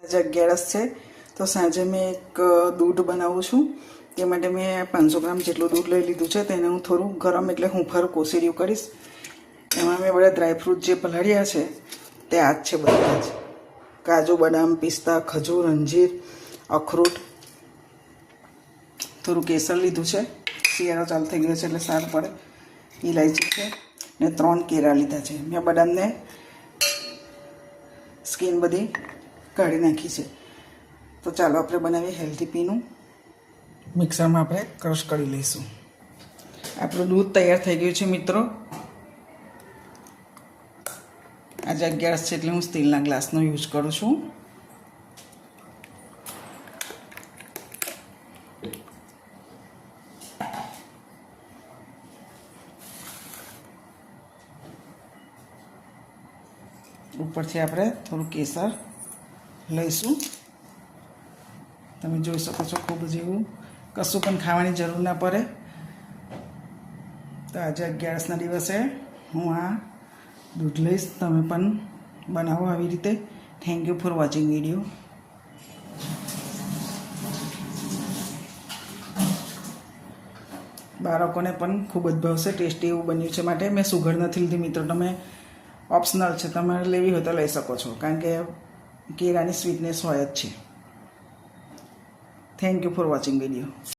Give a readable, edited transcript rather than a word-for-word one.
આજે 11 છે તો સાંજે મેં એક દૂધ બનાવું છું। તે માટે મેં 500 ગ્રામ જેટલું દૂધ લઈ લીધું છે। તેને હું થોડું ગરમ એટલે હુંફાળું કોસેર્યું કરીશ। એમાં મેં બધા ડ્રાયફ્રૂટ જે પલાળ્યા છે તે આ જ છે, બધા જ કાજુ, બદામ, પિસ્તા, ખજૂર, અંજીર, અખરોટ, થોડું કેસર લીધું છે, શિયાળો ચાલુ થઈ ગયો છે એટલે સારું પડે, ઇલાયચી છે ને 3 કેળા લીધા છે। મેં બદામને સ્કીન બધી કાઢી નાખી છે। તો ચાલો આપણે બનાવીએ હેલ્ધી પીનું। મિક્સરમાં આપણે ક્રશ કરી લઈશું। આપણું દૂધ તૈયાર થઈ ગયું છે મિત્રો। આજે 11 છે એટલે હું સ્ટીલના ગ્લાસનો યુઝ કરું છું। ઉપરથી આપણે થોડું કેસર લઈશું। તમે જોઈ શકો છો ખૂબ જેવું કશું પણ ખાવાની જરૂર ના પડે। તો આજે 11ના દિવસે હું આ દૂધ લઈશ। તમે પણ બનાવો આવી રીતે। Thank you for watching video. બાળકોને પણ ખૂબ જ ભાવશે, ટેસ્ટી એવું બન્યું છે માટે મેં સુગર નથી લીધી મિત્રો। તમે ઓપ્શનલ છે, તમારે લેવી હોય તો લઈ શકો છો, કારણ કે કેળાની સ્વીટનેસ હોય જ છે। Thank you for watching video.